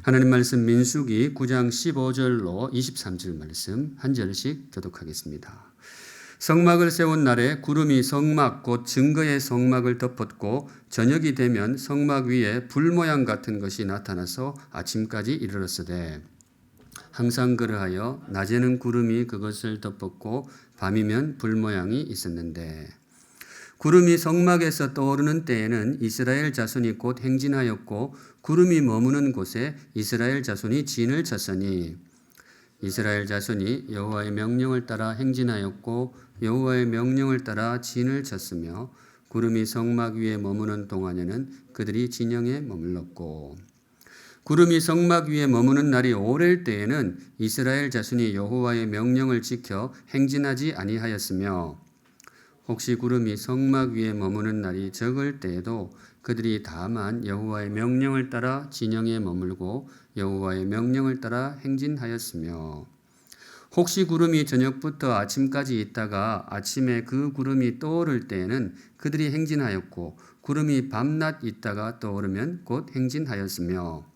하나님 말씀 민수기 9장 15절로 23절 말씀 한 절씩 교독하겠습니다. 성막을 세운 날에 구름이 성막 곧 증거의 성막을 덮었고 저녁이 되면 성막 위에 불 모양 같은 것이 나타나서 아침까지 이르렀으되 항상 그러하여 낮에는 구름이 그것을 덮었고 밤이면 불 모양이 있었는데 구름이 성막에서 떠오르는 때에는 이스라엘 자손이 곧 행진하였고 구름이 머무는 곳에 이스라엘 자손이 진을 쳤으니 이스라엘 자손이 여호와의 명령을 따라 행진하였고 여호와의 명령을 따라 진을 쳤으며 구름이 성막 위에 머무는 동안에는 그들이 진영에 머물렀고 구름이 성막 위에 머무는 날이 오랠 때에는 이스라엘 자손이 여호와의 명령을 지켜 행진하지 아니하였으며 혹시 구름이 성막 위에 머무는 날이 적을 때에도 그들이 다만 여호와의 명령을 따라 진영에 머물고 여호와의 명령을 따라 행진하였으며 혹시 구름이 저녁부터 아침까지 있다가 아침에 그 구름이 떠오를 때에는 그들이 행진하였고 구름이 밤낮 있다가 떠오르면 곧 행진하였으며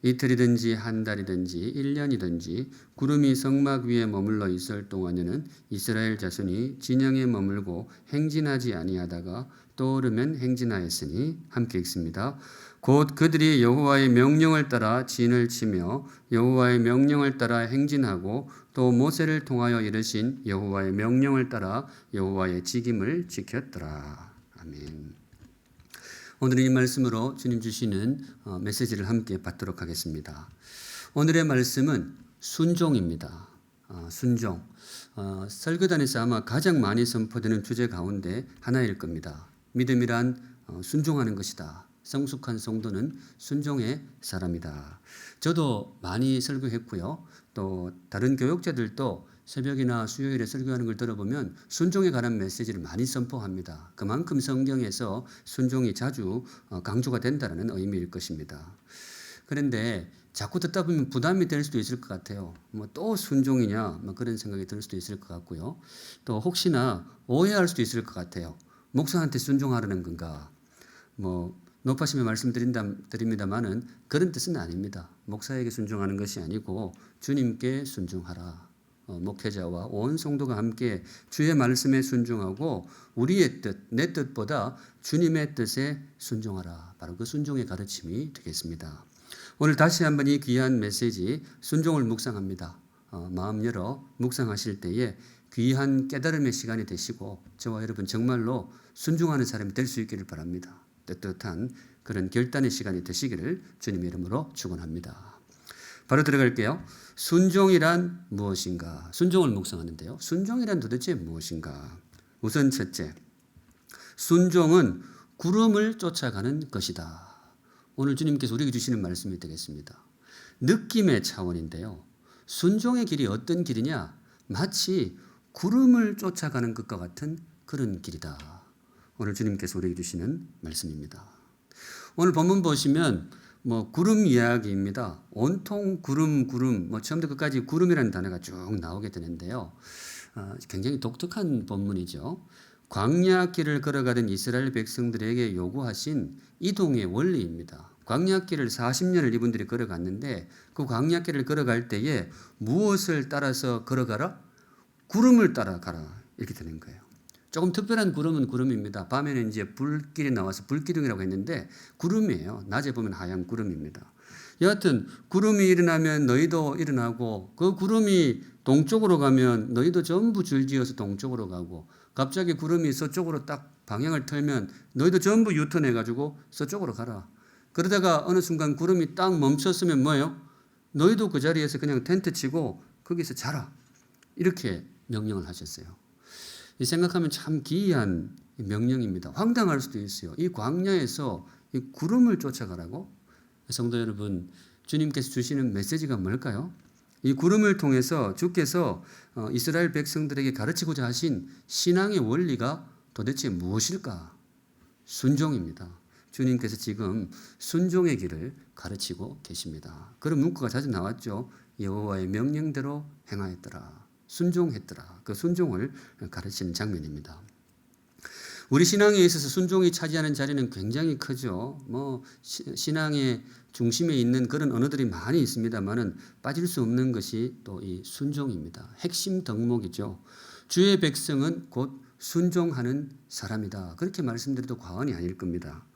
이틀이든지 한 달이든지 1년이든지 구름이 성막 위에 머물러 있을 동안에는 이스라엘 자손이 진영에 머물고 행진하지 아니하다가 떠오르면 행진하였으니 함께 읽습니다. 곧 그들이 여호와의 명령을 따라 진을 치며 여호와의 명령을 따라 행진하고 또 모세를 통하여 이르신 여호와의 명령을 따라 여호와의 직임을 지켰더라. 아멘. 오늘 이 말씀으로 주님 주시는 메시지를 함께 받도록 하겠습니다. 오늘의 말씀은 순종입니다. 순종. 설교단에서 아마 가장 많이 선포되는 주제 가운데 하나일 겁니다. 믿음이란 순종하는 것이다. 성숙한 성도는 순종의 사람이다. 저도 많이 설교했고요. 또 다른 교육자들도 새벽이나 수요일에 설교하는 걸 들어보면 순종에 관한 메시지를 많이 선포합니다. 그만큼 성경에서 순종이 자주 강조가 된다는 의미일 것입니다. 그런데 자꾸 듣다 보면 부담이 될 수도 있을 것 같아요. 뭐 또 순종이냐 그런 생각이 들 수도 있을 것 같고요. 또 혹시나 오해할 수도 있을 것 같아요. 목사한테 순종하라는 건가? 높아심에 말씀드립니다만은 그런 뜻은 아닙니다. 목사에게 순종하는 것이 아니고 주님께 순종하라. 목회자와 온 성도가 함께 주의 말씀에 순종하고 우리의 뜻, 내 뜻보다 주님의 뜻에 순종하라. 바로 그 순종의 가르침이 되겠습니다. 오늘 다시 한번 이 귀한 메시지 순종을 묵상합니다. 마음 열어 묵상하실 때에 귀한 깨달음의 시간이 되시고 저와 여러분 정말로 순종하는 사람이 될 수 있기를 바랍니다. 뜨뜻한 그런 결단의 시간이 되시기를 주님의 이름으로 축원합니다. 바로 들어갈게요. 순종이란 무엇인가? 순종을 묵상하는데요. 순종이란 도대체 무엇인가? 우선 첫째, 순종은 구름을 쫓아가는 것이다. 오늘 주님께서 우리에게 주시는 말씀이 되겠습니다. 느낌의 차원인데요. 순종의 길이 어떤 길이냐? 마치 구름을 쫓아가는 것과 같은 그런 길이다. 오늘 주님께서 우리에게 주시는 말씀입니다. 오늘 본문 보시면 구름 이야기입니다. 온통 구름, 처음부터 끝까지 구름이라는 단어가 쭉 나오게 되는데요. 굉장히 독특한 본문이죠. 광야길을 걸어가던 이스라엘 백성들에게 요구하신 이동의 원리입니다. 광야길을 40년을 이분들이 걸어갔는데 그 광야길을 걸어갈 때에 무엇을 따라서 걸어가라? 구름을 따라가라. 이렇게 되는 거예요. 조금 특별한 구름은 구름입니다. 밤에는 이제 불길이 나와서 불기둥이라고 했는데 구름이에요. 낮에 보면 하얀 구름입니다. 여하튼 구름이 일어나면 너희도 일어나고 그 구름이 동쪽으로 가면 너희도 전부 줄지어서 동쪽으로 가고 갑자기 구름이 서쪽으로 딱 방향을 틀면 너희도 전부 유턴해가지고 서쪽으로 가라. 그러다가 어느 순간 구름이 딱 멈췄으면 뭐예요? 너희도 그 자리에서 그냥 텐트 치고 거기서 자라. 이렇게 명령을 하셨어요. 이 생각하면 참 기이한 명령입니다. 황당할 수도 있어요. 이 광야에서 이 구름을 쫓아가라고? 성도 여러분, 주님께서 주시는 메시지가 뭘까요? 이 구름을 통해서 주께서 이스라엘 백성들에게 가르치고자 하신 신앙의 원리가 도대체 무엇일까? 순종입니다. 주님께서 지금 순종의 길을 가르치고 계십니다. 그런 문구가 자주 나왔죠. 여호와의 명령대로 행하였더라. 순종했더라. 그 순종을 가르치는 장면입니다. 우리 신앙에 있어서 순종이 차지하는 자리는 굉장히 크죠. 신앙의 중심에 있는 그런 언어들이 많이 있습니다만은 빠질 수 없는 것이 또 이 순종입니다. 핵심 덕목이죠. 주의 백성은 곧 순종하는 사람이다. 그렇게 말씀드려도 과언이 아닐 겁니다.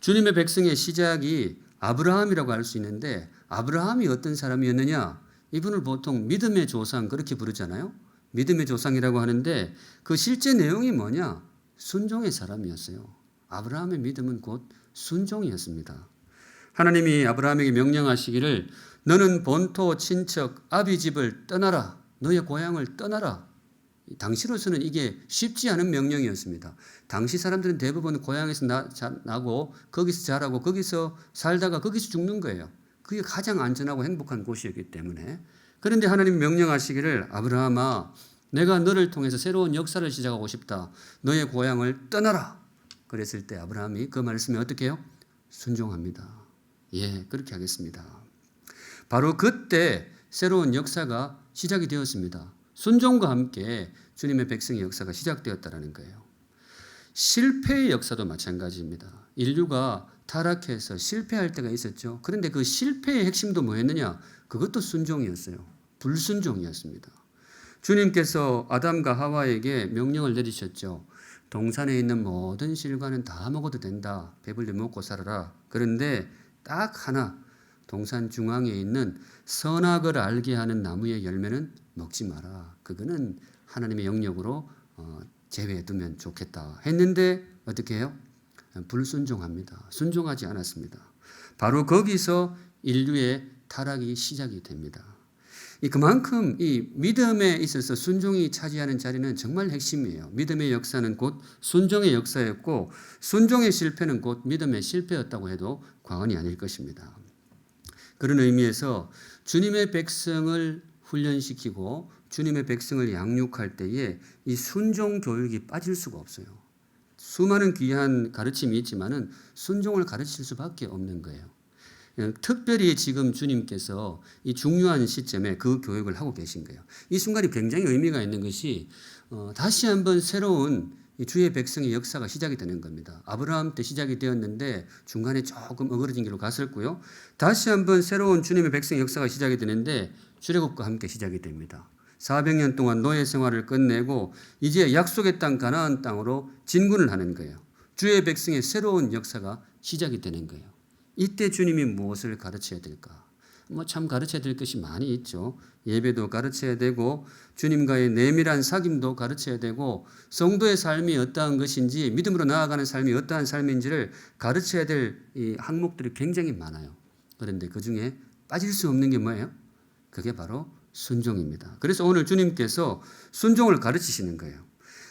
주님의 백성의 시작이 아브라함이라고 할 수 있는데 아브라함이 어떤 사람이었느냐? 이분을 보통 믿음의 조상 그렇게 부르잖아요. 믿음의 조상이라고 하는데 그 실제 내용이 뭐냐? 순종의 사람이었어요. 아브라함의 믿음은 곧 순종이었습니다. 하나님이 아브라함에게 명령하시기를 너는 본토 친척 아비 집을 떠나라. 너의 고향을 떠나라. 당시로서는 이게 쉽지 않은 명령이었습니다. 당시 사람들은 대부분 고향에서 나고 거기서 자라고 거기서 살다가 거기서 죽는 거예요. 그게 가장 안전하고 행복한 곳이었기 때문에. 그런데 하나님이 명령하시기를 아브라함아 내가 너를 통해서 새로운 역사를 시작하고 싶다. 너의 고향을 떠나라. 그랬을 때 아브라함이 그 말씀에 어떻게 해요? 순종합니다. 예, 그렇게 하겠습니다. 바로 그때 새로운 역사가 시작이 되었습니다. 순종과 함께 주님의 백성의 역사가 시작되었다는 거예요. 실패의 역사도 마찬가지입니다. 인류가 타락해서 실패할 때가 있었죠. 그런데 그 실패의 핵심도 뭐였느냐? 그것도 순종이었어요. 불순종이었습니다. 주님께서 아담과 하와에게 명령을 내리셨죠. 동산에 있는 모든 실과는 다 먹어도 된다. 배불리 먹고 살아라. 그런데 딱 하나 동산 중앙에 있는 선악을 알게 하는 나무의 열매는 먹지 마라. 그거는 하나님의 영역으로 제외해 두면 좋겠다 했는데 어떻게 해요? 불순종합니다. 순종하지 않았습니다. 바로 거기서 인류의 타락이 시작이 됩니다. 그만큼 이 믿음에 있어서 순종이 차지하는 자리는 정말 핵심이에요. 믿음의 역사는 곧 순종의 역사였고 순종의 실패는 곧 믿음의 실패였다고 해도 과언이 아닐 것입니다. 그런 의미에서 주님의 백성을 훈련시키고 주님의 백성을 양육할 때에 이 순종 교육이 빠질 수가 없어요. 수많은 귀한 가르침이 있지만은 순종을 가르칠 수밖에 없는 거예요. 특별히 지금 주님께서 이 중요한 시점에 그 교육을 하고 계신 거예요. 이 순간이 굉장히 의미가 있는 것이 다시 한번 새로운 주의 백성의 역사가 시작이 되는 겁니다. 아브라함 때 시작이 되었는데 중간에 조금 어그러진 길로 갔었고요. 다시 한번 새로운 주님의 백성의 역사가 시작이 되는데 출애굽과 함께 시작이 됩니다. 400년 동안 노예 생활을 끝내고 이제 약속의 땅 가나안 땅으로 진군을 하는 거예요. 주의 백성의 새로운 역사가 시작이 되는 거예요. 이때 주님이 무엇을 가르쳐야 될까? 참 가르쳐야 될 것이 많이 있죠. 예배도 가르쳐야 되고 주님과의 내밀한 사귐도 가르쳐야 되고 성도의 삶이 어떠한 것인지 믿음으로 나아가는 삶이 어떠한 삶인지를 가르쳐야 될 이 항목들이 굉장히 많아요. 그런데 그중에 빠질 수 없는 게 뭐예요? 그게 바로 순종입니다. 그래서 오늘 주님께서 순종을 가르치시는 거예요.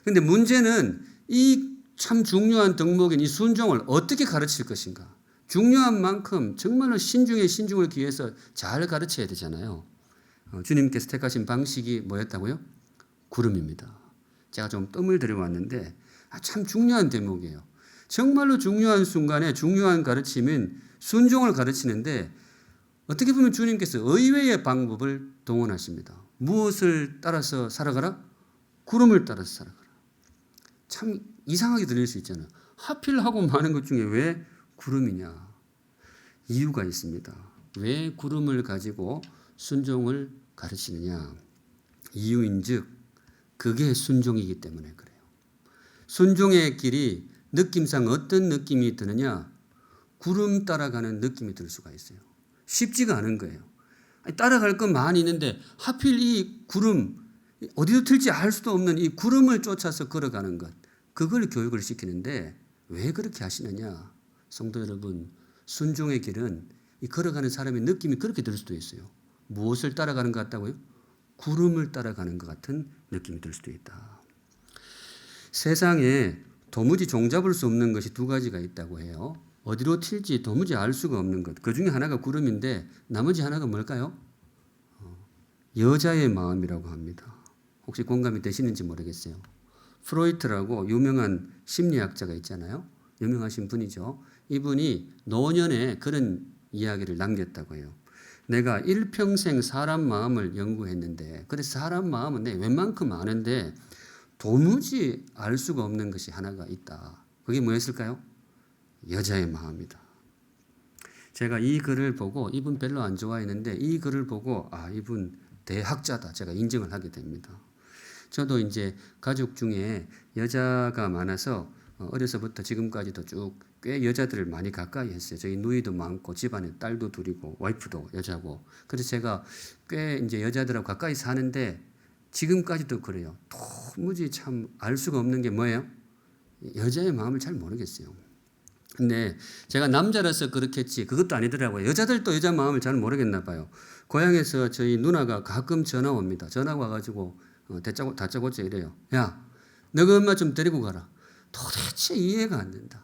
그런데 문제는 이 참 중요한 덕목인 이 순종을 어떻게 가르칠 것인가? 중요한 만큼 정말로 신중에 신중을 기해서 잘 가르쳐야 되잖아요. 주님께서 택하신 방식이 뭐였다고요? 구름입니다. 제가 좀 뜸을 들여왔는데 참 중요한 대목이에요. 정말로 중요한 순간에 중요한 가르침인 순종을 가르치는데 어떻게 보면 주님께서 의외의 방법을 동원하십니다. 무엇을 따라서 살아가라? 구름을 따라서 살아가라. 참 이상하게 들릴 수 있잖아요. 하필 하고 많은 것 중에 왜 구름이냐? 이유가 있습니다. 왜 구름을 가지고 순종을 가르치느냐? 이유인즉 그게 순종이기 때문에 그래요. 순종의 길이 느낌상 어떤 느낌이 드느냐? 구름 따라가는 느낌이 들 수가 있어요. 쉽지가 않은 거예요. 따라갈 건 많이 있는데 하필 이 구름, 어디로 튈지 알 수도 없는 이 구름을 쫓아서 걸어가는 것, 그걸 교육을 시키는데 왜 그렇게 하시느냐? 성도 여러분, 순종의 길은 이 걸어가는 사람의 느낌이 그렇게 들 수도 있어요. 무엇을 따라가는 것 같다고요? 구름을 따라가는 것 같은 느낌이 들 수도 있다. 세상에 도무지 종잡을 수 없는 것이 두 가지가 있다고 해요. 어디로 튈지 도무지 알 수가 없는 것. 그 중에 하나가 구름인데 나머지 하나가 뭘까요? 여자의 마음이라고 합니다. 혹시 공감이 되시는지 모르겠어요. 프로이트라고 유명한 심리학자가 있잖아요. 유명하신 분이죠. 이분이 노년에 그런 이야기를 남겼다고 해요. 내가 일평생 사람 마음을 연구했는데 그래서 사람 마음은 내 웬만큼 아는데 도무지 알 수가 없는 것이 하나가 있다. 그게 뭐였을까요? 여자의 마음이다. 제가 이 글을 보고 이분 별로 안 좋아했는데 이 글을 보고 이분 대학자다 제가 인정을 하게 됩니다. 저도 이제 가족 중에 여자가 많아서 어려서부터 지금까지도 쭉 꽤 여자들을 많이 가까이 했어요. 저희 누이도 많고 집안에 딸도 둘이고 와이프도 여자고. 그래서 제가 꽤 이제 여자들하고 가까이 사는데 지금까지도 그래요. 도무지 참 알 수가 없는 게 뭐예요? 여자의 마음을 잘 모르겠어요. 근데 제가 남자라서 그렇겠지 그것도 아니더라고요. 여자들도 여자 마음을 잘 모르겠나 봐요. 고향에서 저희 누나가 가끔 전화 옵니다. 전화 와가지고 다짜고짜 이래요. 야, 너가 엄마 좀 데리고 가라. 도대체 이해가 안 된다.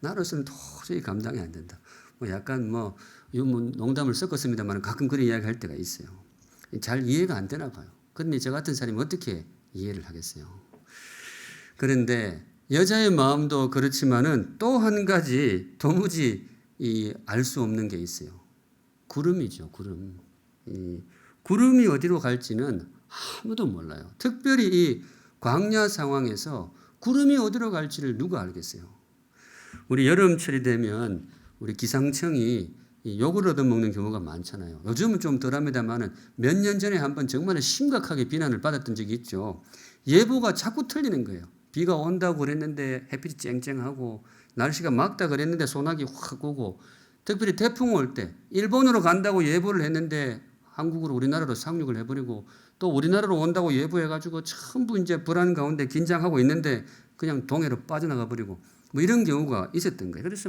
나로서는 도저히 감당이 안 된다. 약간 농담을 섞었습니다만 가끔 그런 이야기 할 때가 있어요. 잘 이해가 안 되나 봐요. 그런데 저 같은 사람이 어떻게 이해를 하겠어요. 그런데 여자의 마음도 그렇지만은 또 한 가지 도무지 알 수 없는 게 있어요. 구름이죠, 구름. 구름이 어디로 갈지는 아무도 몰라요. 특별히 이 광야 상황에서 구름이 어디로 갈지를 누가 알겠어요. 우리 여름철이 되면 우리 기상청이 욕을 얻어먹는 경우가 많잖아요. 요즘은 좀 덜합니다만은 몇 년 전에 한번 정말 심각하게 비난을 받았던 적이 있죠. 예보가 자꾸 틀리는 거예요. 비가 온다고 그랬는데 햇빛이 쨍쨍하고 날씨가 맑다 그랬는데 소나기 확 오고 특별히 태풍 올 때 일본으로 간다고 예보를 했는데 한국으로 우리나라로 상륙을 해버리고 또 우리나라로 온다고 예보해가지고 전부 이제 불안 가운데 긴장하고 있는데 그냥 동해로 빠져나가 버리고 이런 경우가 있었던 거예요. 그래서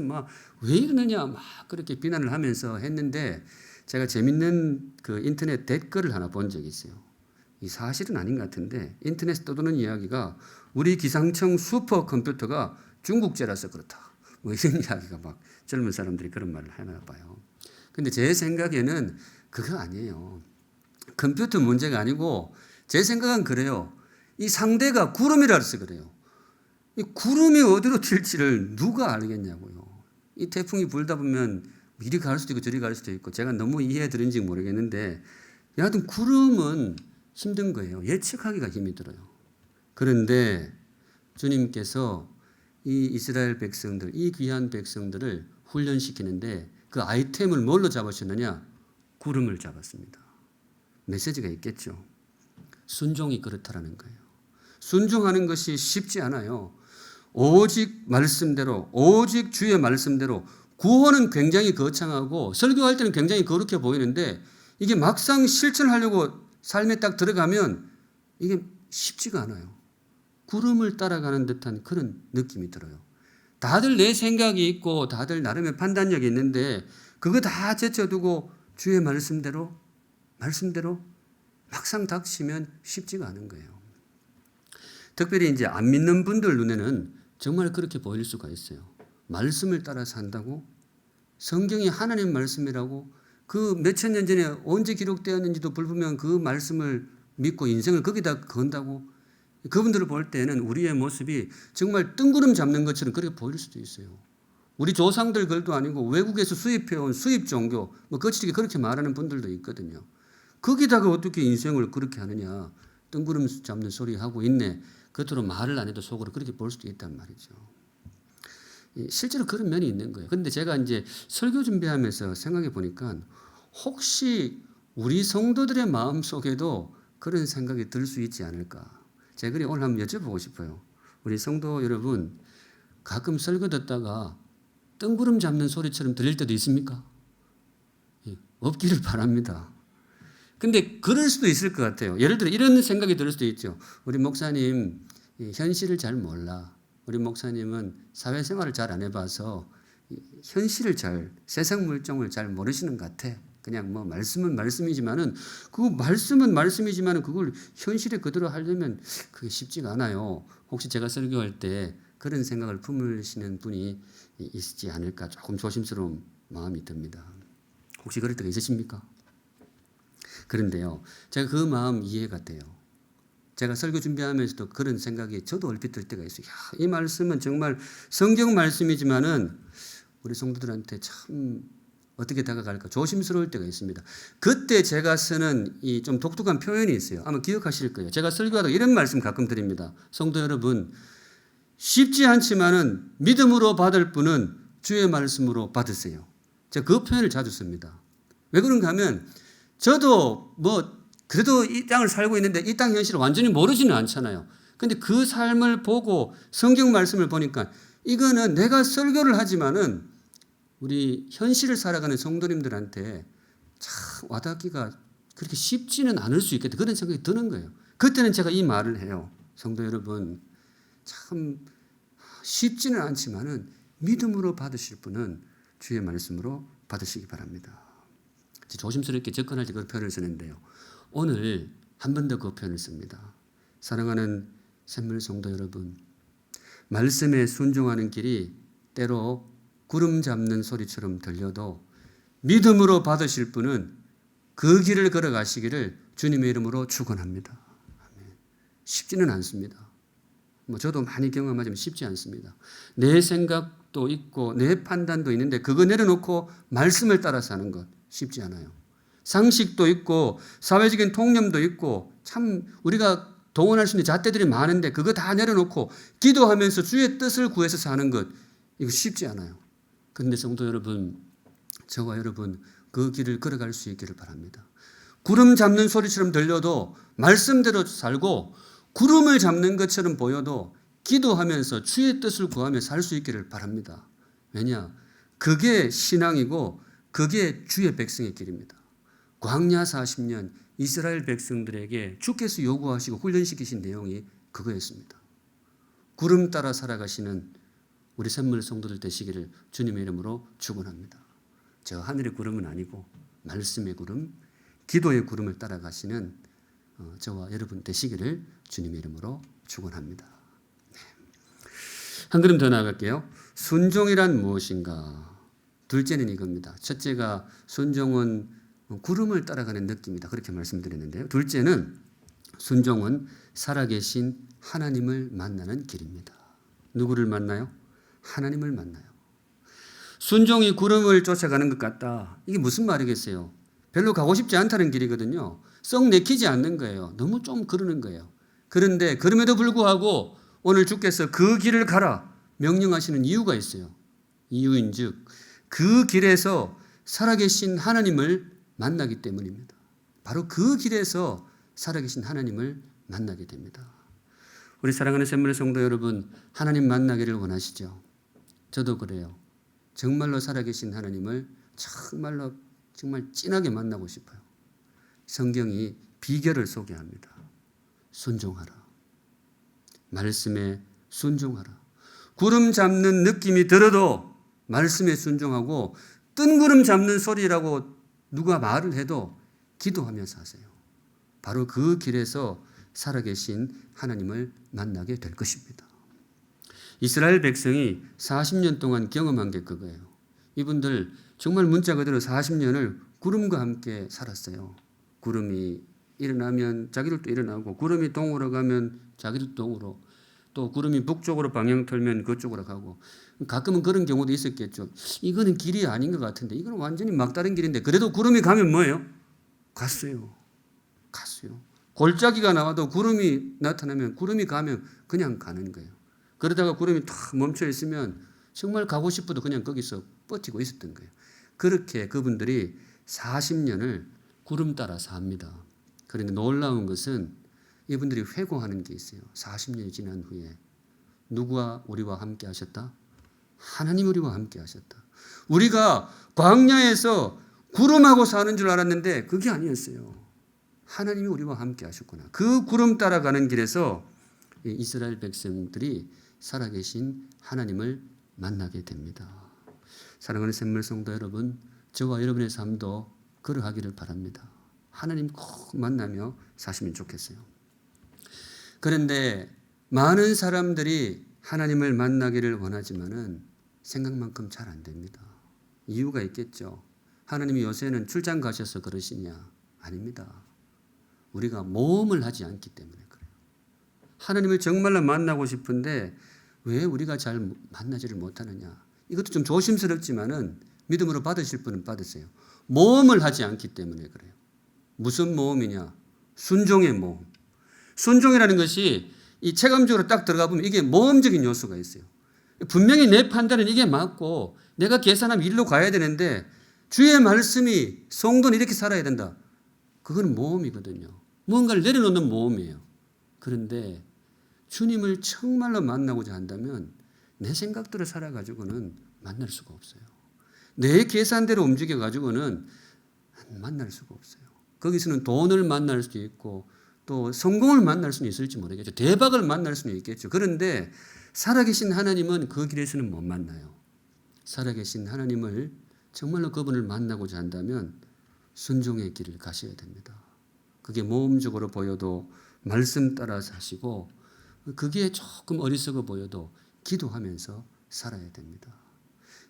왜 이러느냐 막 그렇게 비난을 하면서 했는데 제가 재밌는 그 인터넷 댓글을 하나 본 적이 있어요. 이 사실은 아닌 것 같은데 인터넷에 떠도는 이야기가 우리 기상청 슈퍼컴퓨터가 중국제라서 그렇다. 이런 이야기가 막 젊은 사람들이 그런 말을 하나 봐요. 근데 제 생각에는 그거 아니에요. 컴퓨터 문제가 아니고 제 생각은 그래요. 이 상대가 구름이라서 그래요. 이 구름이 어디로 튈지를 누가 알겠냐고요. 이 태풍이 불다 보면 이리 갈 수도 있고 저리 갈 수도 있고 제가 너무 이해해 드린지 모르겠는데 여하튼 구름은 힘든 거예요. 예측하기가 힘이 들어요. 그런데 주님께서 이 이스라엘 백성들, 이 귀한 백성들을 훈련시키는데 그 아이템을 뭘로 잡으셨느냐? 구름을 잡았습니다. 메시지가 있겠죠. 순종이 그렇다라는 거예요. 순종하는 것이 쉽지 않아요. 오직 말씀대로, 오직 주의 말씀대로 구호는 굉장히 거창하고 설교할 때는 굉장히 거룩해 보이는데 이게 막상 실천하려고 삶에 딱 들어가면 이게 쉽지가 않아요. 구름을 따라가는 듯한 그런 느낌이 들어요. 다들 내 생각이 있고 다들 나름의 판단력이 있는데 그거 다 제쳐두고 주의 말씀대로 막상 닥치면 쉽지가 않은 거예요. 특별히 이제 안 믿는 분들 눈에는 정말 그렇게 보일 수가 있어요. 말씀을 따라 산다고? 성경이 하나님 말씀이라고? 그 몇천 년 전에 언제 기록되었는지도 불분명한 그 말씀을 믿고 인생을 거기다 건다고? 그분들을 볼 때는 우리의 모습이 정말 뜬구름 잡는 것처럼 그렇게 보일 수도 있어요. 우리 조상들 글도 아니고 외국에서 수입해온 수입 종교, 거칠게 그렇게 말하는 분들도 있거든요. 거기다가 어떻게 인생을 그렇게 하느냐. 뜬구름 잡는 소리 하고 있네. 겉으로 말을 안 해도 속으로 그렇게 볼 수도 있단 말이죠. 실제로 그런 면이 있는 거예요. 그런데 제가 이제 설교 준비하면서 생각해 보니까 혹시 우리 성도들의 마음 속에도 그런 생각이 들 수 있지 않을까. 제가 그래 오늘 한번 여쭤보고 싶어요. 우리 성도 여러분, 가끔 설교 듣다가 뜬구름 잡는 소리처럼 들릴 때도 있습니까? 없기를 바랍니다. 근데 그럴 수도 있을 것 같아요. 예를 들어 이런 생각이 들 수도 있죠. 우리 목사님 현실을 잘 몰라. 우리 목사님은 사회생활을 잘 안 해봐서 현실을 세상 물정을 잘 모르시는 것 같아. 그냥 말씀은 말씀이지만은 그 말씀은 말씀이지만은 그걸 현실에 그대로 하려면 그게 쉽지가 않아요. 혹시 제가 설교할 때 그런 생각을 품으시는 분이 있지 않을까 조금 조심스러운 마음이 듭니다. 혹시 그럴 때가 있으십니까? 그런데요, 제가 그 마음 이해가 돼요. 제가 설교 준비하면서도 그런 생각이 저도 얼핏 들 때가 있어요. 이 말씀은 정말 성경 말씀이지만은 우리 성도들한테 참 어떻게 다가갈까 조심스러울 때가 있습니다. 그때 제가 쓰는 이 좀 독특한 표현이 있어요. 아마 기억하실 거예요. 제가 설교하다 이런 말씀 가끔 드립니다. 성도 여러분, 쉽지 않지만은 믿음으로 받을 분은 주의 말씀으로 받으세요. 제가 그 표현을 자주 씁니다. 왜 그런가 하면 저도 그래도 이 땅을 살고 있는데 이 땅 현실을 완전히 모르지는 않잖아요. 근데 그 삶을 보고 성경 말씀을 보니까 이거는 내가 설교를 하지만은 우리 현실을 살아가는 성도님들한테 참 와닿기가 그렇게 쉽지는 않을 수 있겠다. 그런 생각이 드는 거예요. 그때는 제가 이 말을 해요. 성도 여러분, 참 쉽지는 않지만은 믿음으로 받으실 분은 주의 말씀으로 받으시기 바랍니다. 조심스럽게 접근할 때 그 표현을 쓰는데요. 오늘 한 번 더 그 표현을 씁니다. 사랑하는 샘물 성도 여러분, 말씀에 순종하는 길이 때로 구름 잡는 소리처럼 들려도 믿음으로 받으실 분은 그 길을 걸어가시기를 주님의 이름으로 축원합니다. 쉽지는 않습니다. 저도 많이 경험하지만 쉽지 않습니다. 내 생각도 있고 내 판단도 있는데 그거 내려놓고 말씀을 따라 사는 것 쉽지 않아요. 상식도 있고 사회적인 통념도 있고 참 우리가 동원할 수 있는 잣대들이 많은데 그거 다 내려놓고 기도하면서 주의 뜻을 구해서 사는 것 이거 쉽지 않아요. 그런데 성도 여러분, 저와 여러분 그 길을 걸어갈 수 있기를 바랍니다. 구름 잡는 소리처럼 들려도 말씀대로 살고 구름을 잡는 것처럼 보여도 기도하면서 주의 뜻을 구하며 살 수 있기를 바랍니다. 왜냐? 그게 신앙이고 그게 주의 백성의 길입니다. 광야 40년 이스라엘 백성들에게 주께서 요구하시고 훈련시키신 내용이 그거였습니다. 구름 따라 살아가시는 우리 샘물 성도들 되시기를 주님의 이름으로 축원합니다. 저 하늘의 구름은 아니고 말씀의 구름, 기도의 구름을 따라가시는 저와 여러분 되시기를 주님의 이름으로 축원합니다. 한 걸음 더 나아갈게요. 순종이란 무엇인가? 둘째는 이겁니다. 첫째가 순종은 구름을 따라가는 느낌이다. 그렇게 말씀드렸는데요. 둘째는 순종은 살아계신 하나님을 만나는 길입니다. 누구를 만나요? 하나님을 만나요. 순종이 구름을 쫓아가는 것 같다. 이게 무슨 말이겠어요? 별로 가고 싶지 않다는 길이거든요. 썩 내키지 않는 거예요. 너무 좀 그러는 거예요. 그런데 그럼에도 불구하고 오늘 주께서 그 길을 가라 명령하시는 이유가 있어요. 이유인즉 그 길에서 살아계신 하나님을 만나기 때문입니다. 바로 그 길에서 살아계신 하나님을 만나게 됩니다. 우리 사랑하는 샘물 성도 여러분, 하나님 만나기를 원하시죠? 저도 그래요. 정말로 살아계신 하나님을 정말 진하게 만나고 싶어요. 성경이 비결을 소개합니다. 순종하라. 말씀에 순종하라. 구름 잡는 느낌이 들어도 말씀에 순종하고 뜬구름 잡는 소리라고 누가 말을 해도 기도하면서 하세요. 바로 그 길에서 살아계신 하나님을 만나게 될 것입니다. 이스라엘 백성이 40년 동안 경험한 게 그거예요. 이분들 정말 문자 그대로 40년을 구름과 함께 살았어요. 구름이 일어나면 자기들도 일어나고 구름이 동으로 가면 자기들도 동으로 또 구름이 북쪽으로 방향 틀면 그쪽으로 가고 가끔은 그런 경우도 있었겠죠. 이거는 길이 아닌 것 같은데 이거는 완전히 막다른 길인데 그래도 구름이 가면 뭐예요? 갔어요. 골짜기가 나와도 구름이 나타나면 구름이 가면 그냥 가는 거예요. 그러다가 구름이 탁 멈춰 있으면 정말 가고 싶어도 그냥 거기서 버티고 있었던 거예요. 그렇게 그분들이 40년을 구름 따라 삽니다. 그런데 놀라운 것은 이분들이 회고하는 게 있어요. 40년이 지난 후에 누구와 우리와 함께 하셨다? 하나님 우리와 함께 하셨다. 우리가 광야에서 구름하고 사는 줄 알았는데 그게 아니었어요. 하나님이 우리와 함께 하셨구나. 그 구름 따라가는 길에서 이스라엘 백성들이 살아계신 하나님을 만나게 됩니다. 사랑하는 샘물 성도 여러분, 저와 여러분의 삶도 그러하기를 바랍니다. 하나님 꼭 만나며 사시면 좋겠어요. 그런데 많은 사람들이 하나님을 만나기를 원하지만은 생각만큼 잘 안 됩니다. 이유가 있겠죠. 하나님이 요새는 출장 가셔서 그러시냐? 아닙니다. 우리가 모험을 하지 않기 때문에 그래요. 하나님을 정말로 만나고 싶은데 왜 우리가 잘 만나지를 못하느냐? 이것도 좀 조심스럽지만은 믿음으로 받으실 분은 받으세요. 모험을 하지 않기 때문에 그래요. 무슨 모험이냐? 순종의 모험. 순종이라는 것이 이 체감적으로 딱 들어가 보면 이게 모험적인 요소가 있어요. 분명히 내 판단은 이게 맞고 내가 계산하면 일로 가야 되는데 주의 말씀이 성도는 이렇게 살아야 된다. 그건 모험이거든요. 무언가를 내려놓는 모험이에요. 그런데 주님을 정말로 만나고자 한다면 내 생각대로 살아가지고는 만날 수가 없어요. 내 계산대로 움직여가지고는 만날 수가 없어요. 거기서는 돈을 만날 수도 있고 또 성공을 만날 수는 있을지 모르겠죠. 대박을 만날 수는 있겠죠. 그런데 살아계신 하나님은 그 길에서는 못 만나요. 살아계신 하나님을 정말로 그분을 만나고자 한다면 순종의 길을 가셔야 됩니다. 그게 모험적으로 보여도 말씀 따라 사시고 그게 조금 어리석어 보여도 기도하면서 살아야 됩니다.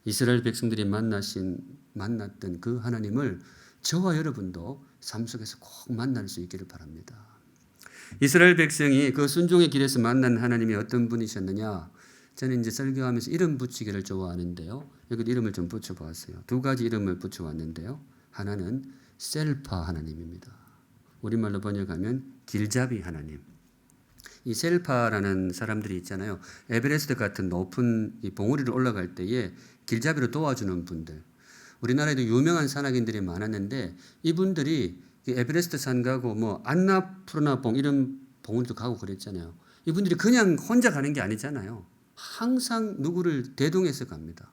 이스라엘 백성들이 만났던 그 하나님을 저와 여러분도 삶 속에서 꼭 만날 수 있기를 바랍니다. 이스라엘 백성이 그 순종의 길에서 만난 하나님이 어떤 분이셨느냐? 저는 이제 설교하면서 이름 붙이기를 좋아하는데요. 여기도 이름을 좀 붙여보았어요. 두 가지 이름을 붙여왔는데요. 하나는 셀파 하나님입니다. 우리말로 번역하면 길잡이 하나님. 이 셀파라는 사람들이 있잖아요. 에베레스트 같은 높은 이 봉우리를 올라갈 때에 길잡이로 도와주는 분들. 우리나라에도 유명한 산악인들이 많았는데 이분들이 에베레스트 산 가고 뭐 안나푸르나봉 이런 봉우리도 가고 그랬잖아요. 이분들이 그냥 혼자 가는 게 아니잖아요. 항상 누구를 대동해서 갑니다.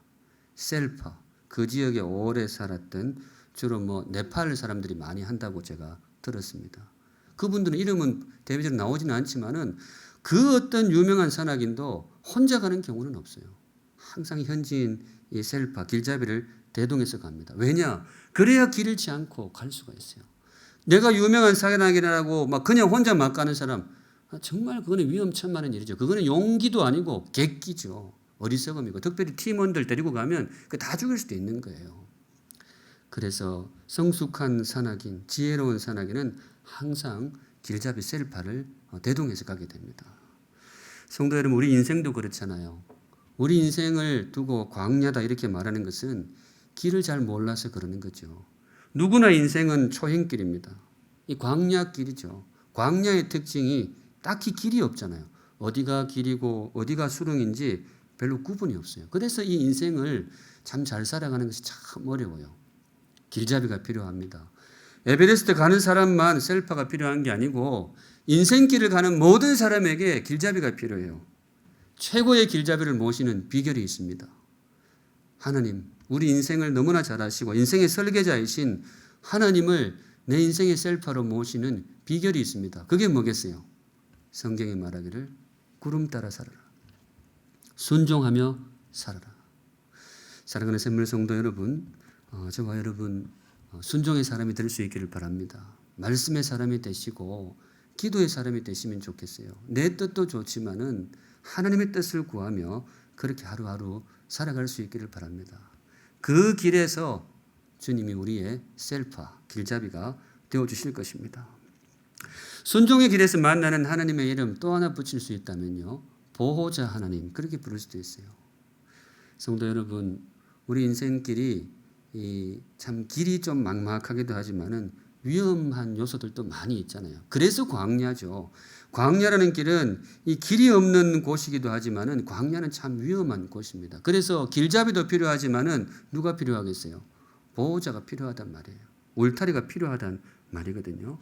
셀파. 그 지역에 오래 살았던 주로 뭐 네팔 사람들이 많이 한다고 제가 들었습니다. 그분들은 이름은 대외적으로 나오지는 않지만은 그 어떤 유명한 산악인도 혼자 가는 경우는 없어요. 항상 현지인 이 셀파 길잡이를 대동해서 갑니다. 왜냐? 그래야 길 잃지 않고 갈 수가 있어요. 내가 유명한 산악인이라고 막 그냥 혼자 막 가는 사람 정말 그거는 위험천만한 일이죠. 그거는 용기도 아니고 객기죠. 어리석음이고 특별히 팀원들 데리고 가면 그 다 죽일 수도 있는 거예요. 그래서 성숙한 산악인, 지혜로운 산악인은 항상 길잡이 셀파를 대동해서 가게 됩니다. 성도 여러분, 우리 인생도 그렇잖아요. 우리 인생을 두고 광야다 이렇게 말하는 것은 길을 잘 몰라서 그러는 거죠. 누구나 인생은 초행길입니다. 이 광야길이죠. 광야의 특징이 딱히 길이 없잖아요. 어디가 길이고 어디가 수렁인지 별로 구분이 없어요. 그래서 이 인생을 참 잘 살아가는 것이 참 어려워요. 길잡이가 필요합니다. 에베레스트 가는 사람만 셀파가 필요한 게 아니고 인생길을 가는 모든 사람에게 길잡이가 필요해요. 최고의 길잡이를 모시는 비결이 있습니다. 하나님, 우리 인생을 너무나 잘 아시고 인생의 설계자이신 하나님을 내 인생의 셀파로 모시는 비결이 있습니다. 그게 뭐겠어요? 성경이 말하기를 구름 따라 살아라. 순종하며 살아라. 사랑하는 샘물 성도 여러분, 저와 여러분 순종의 사람이 될 수 있기를 바랍니다. 말씀의 사람이 되시고 기도의 사람이 되시면 좋겠어요. 내 뜻도 좋지만은 하나님의 뜻을 구하며 그렇게 하루하루 살아갈 수 있기를 바랍니다. 그 길에서 주님이 우리의 셀파, 길잡이가 되어주실 것입니다. 순종의 길에서 만나는 하나님의 이름 또 하나 붙일 수 있다면요. 보호자 하나님, 그렇게 부를 수도 있어요. 성도 여러분, 우리 인생길이 참 길이 좀 막막하기도 하지만은 위험한 요소들도 많이 있잖아요. 그래서 광야죠. 광야라는 길은 이 길이 없는 곳이기도 하지만은 광야는 참 위험한 곳입니다. 그래서 길잡이도 필요하지만은 누가 필요하겠어요? 보호자가 필요하단 말이에요. 울타리가 필요하단 말이거든요.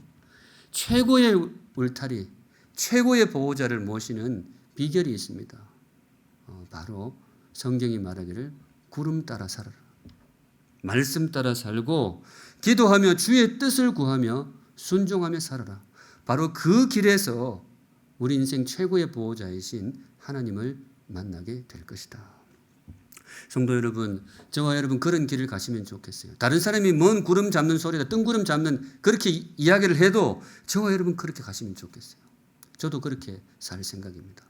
최고의 울타리, 최고의 보호자를 모시는 비결이 있습니다. 바로 성경이 말하기를 구름 따라 살아라. 말씀 따라 살고 기도하며 주의 뜻을 구하며 순종하며 살아라. 바로 그 길에서 우리 인생 최고의 보호자이신 하나님을 만나게 될 것이다. 성도 여러분, 저와 여러분 그런 길을 가시면 좋겠어요. 다른 사람이 먼 구름 잡는 소리다, 뜬구름 잡는 그렇게 이야기를 해도 저와 여러분 그렇게 가시면 좋겠어요. 저도 그렇게 살 생각입니다.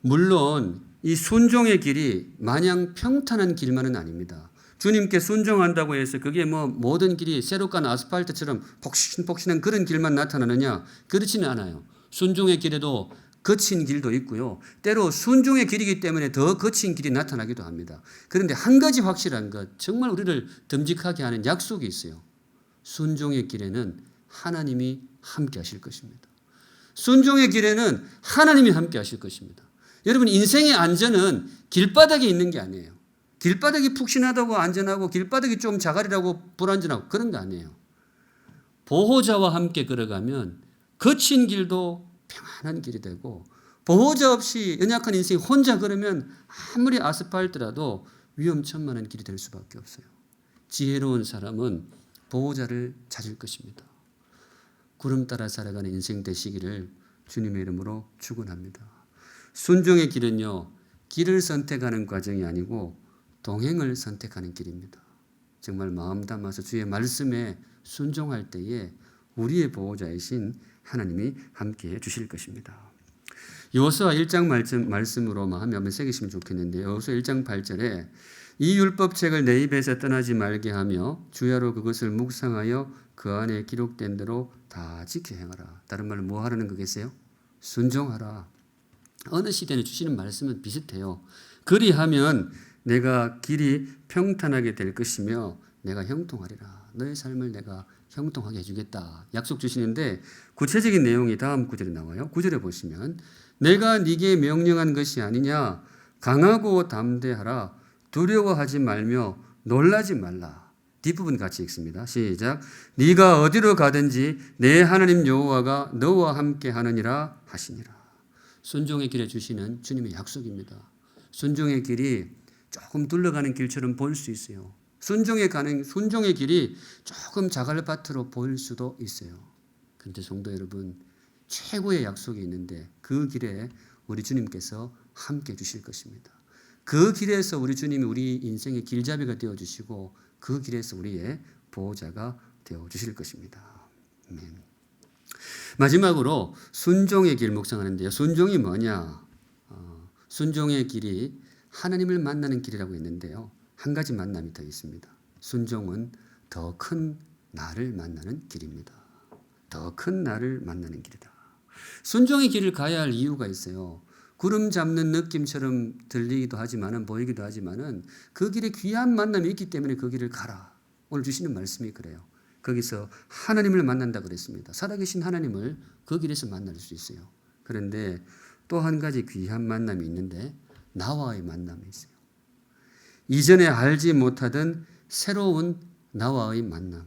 물론 이 순종의 길이 마냥 평탄한 길만은 아닙니다. 주님께 순종한다고 해서 그게 뭐 모든 길이 새로 깐 아스팔트처럼 폭신폭신한 그런 길만 나타나느냐? 그렇지는 않아요. 순종의 길에도 거친 길도 있고요. 때로 순종의 길이기 때문에 더 거친 길이 나타나기도 합니다. 그런데 한 가지 확실한 것, 정말 우리를 듬직하게 하는 약속이 있어요. 순종의 길에는 하나님이 함께 하실 것입니다. 순종의 길에는 하나님이 함께 하실 것입니다. 여러분, 인생의 안전은 길바닥에 있는 게 아니에요. 길바닥이 푹신하다고 안전하고 길바닥이 좀 자갈이라고 불안전하고 그런 거 아니에요. 보호자와 함께 걸어가면 거친 길도 평안한 길이 되고, 보호자 없이 연약한 인생이 혼자 걸으면 아무리 아스팔트라도 위험천만한 길이 될 수밖에 없어요. 지혜로운 사람은 보호자를 찾을 것입니다. 구름 따라 살아가는 인생 되시기를 주님의 이름으로 축원합니다. 순종의 길은요, 길을 선택하는 과정이 아니고 동행을 선택하는 길입니다. 정말 마음 담아서 주의 말씀에 순종할 때에 우리의 보호자이신 하나님이 함께해 주실 것입니다. 여호수아 1장 말씀으로만 한번 새기시면 좋겠는데요. 여호수아 1장 8절에 이 율법책을 내 입에서 떠나지 말게 하며 주야로 그것을 묵상하여 그 안에 기록된 대로 다 지켜 행하라. 다른 말로 뭐 하라는 거겠어요? 순종하라. 어느 시대는 주시는 말씀은 비슷해요. 그리하면 내가 길이 평탄하게 될 것이며 내가 형통하리라. 너의 삶을 내가 형통하게 해주겠다. 약속 주시는데 구체적인 내용이 다음 구절에 나와요. 9절에 보시면 내가 네게 명령한 것이 아니냐. 강하고 담대하라. 두려워하지 말며 놀라지 말라. 뒷부분 같이 읽습니다. 시작. 네가 어디로 가든지 내 하나님 여호와가 너와 함께 하느니라 하시니라. 순종의 길에 주시는 주님의 약속입니다. 순종의 길이 조금 둘러가는 길처럼 보일 수 있어요. 순종의 길이 조금 자갈밭으로 보일 수도 있어요. 그런데 성도 여러분, 최고의 약속이 있는데 그 길에 우리 주님께서 함께 주실 것입니다. 그 길에서 우리 주님이 우리 인생의 길잡이가 되어주시고 그 길에서 우리의 보호자가 되어주실 것입니다. 아멘. 마지막으로 순종의 길 묵상하는데요. 순종이 뭐냐? 순종의 길이 하나님을 만나는 길이라고 했는데요. 한 가지 만남이 더 있습니다. 순종은 더 큰 나를 만나는 길입니다. 더 큰 나를 만나는 길이다. 순종의 길을 가야 할 이유가 있어요. 구름 잡는 느낌처럼 들리기도 하지만은 보이기도 하지만은 그 길에 귀한 만남이 있기 때문에 그 길을 가라. 오늘 주시는 말씀이 그래요. 거기서 하나님을 만난다 그랬습니다. 살아계신 하나님을 그 길에서 만날 수 있어요. 그런데 또 한 가지 귀한 만남이 있는데 나와의 만남이 있어요. 이전에 알지 못하던 새로운 나와의 만남.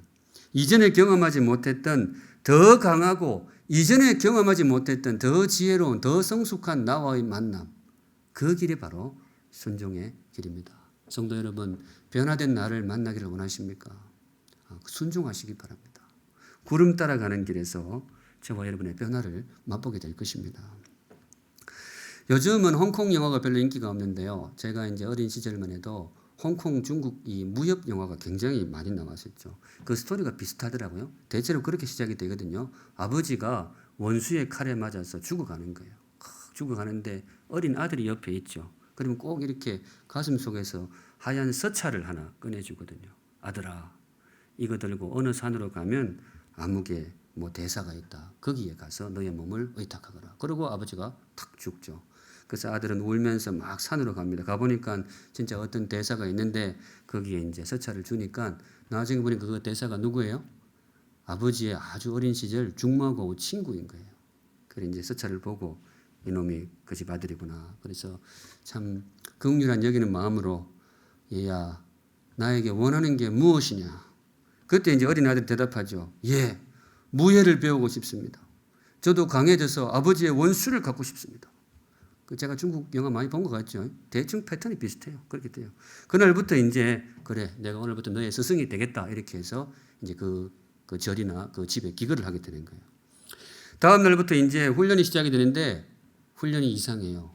이전에 경험하지 못했던 더 강하고 이전에 경험하지 못했던 더 지혜로운 더 성숙한 나와의 만남. 그 길이 바로 순종의 길입니다. 성도 여러분, 변화된 나를 만나기를 원하십니까? 순종하시기 바랍니다. 구름 따라가는 길에서 저와 여러분의 변화를 맛보게 될 것입니다. 요즘은 홍콩 영화가 별로 인기가 없는데요. 제가 이제 어린 시절만 해도 홍콩, 중국 이 무협 영화가 굉장히 많이 나왔었죠. 그 스토리가 비슷하더라고요. 대체로 그렇게 시작이 되거든요. 아버지가 원수의 칼에 맞아서 죽어가는 거예요. 죽어가는데 어린 아들이 옆에 있죠. 그러면 꼭 이렇게 가슴 속에서 하얀 서찰을 하나 꺼내주거든요. 아들아, 이거 들고 어느 산으로 가면 암흑의 뭐 대사가 있다. 거기에 가서 너의 몸을 의탁하거라. 그리고 아버지가 탁 죽죠. 그래서 아들은 울면서 막 산으로 갑니다. 가보니까 진짜 어떤 대사가 있는데 거기에 이제 서찰을 주니까 나중에 보니까 그 대사가 누구예요? 아버지의 아주 어린 시절 중마고 친구인 거예요. 그래 이제 서찰을 보고 이놈이 그 집 아들이구나. 그래서 참 긍휼한 여기는 마음으로 얘야 나에게 원하는 게 무엇이냐. 그때 이제 어린 아들이 대답하죠. 예, 무예를 배우고 싶습니다. 저도 강해져서 아버지의 원수를 갖고 싶습니다. 제가 중국 영화 많이 본 것 같죠? 대충 패턴이 비슷해요. 그렇게 돼요. 그날부터 이제 그래 내가 오늘부터 너의 스승이 되겠다 이렇게 해서 이제 그 절이나 그 집에 기거를 하게 되는 거예요. 다음 날부터 이제 훈련이 시작이 되는데 훈련이 이상해요.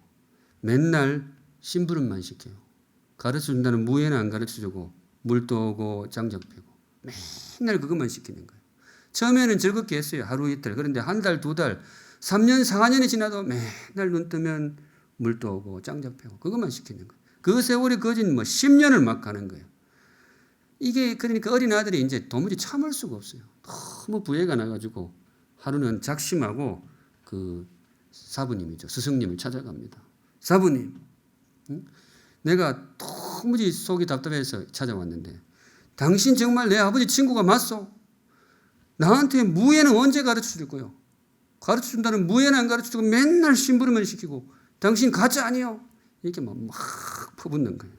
맨날 심부름만 시켜요. 가르쳐준다는 무예는 안 가르쳐주고 물도 오고 장작 패고 맨날 그것만 시키는 거예요. 처음에는 즐겁게 했어요. 하루 이틀. 그런데 한 달, 두 달, 3년, 4년이 지나도 맨날 눈 뜨면 물도 오고 장작 패고 그것만 시키는 거예요. 그 세월이 거진 10년을 막 가는 거예요. 이게 그러니까 어린 아들이 이제 도무지 참을 수가 없어요. 너무 부해가 나가지고 하루는 작심하고 그 사부님이죠. 스승님을 찾아갑니다. 사부님, 응? 내가 도무지 속이 답답해서 찾아왔는데 당신 정말 내 아버지 친구가 맞소? 나한테 무예는 언제 가르쳐줄 거요? 가르쳐준다는 무예는 안 가르쳐주고 맨날 심부름을 시키고 당신 가짜 아니요? 이렇게 막 퍼붓는 거예요.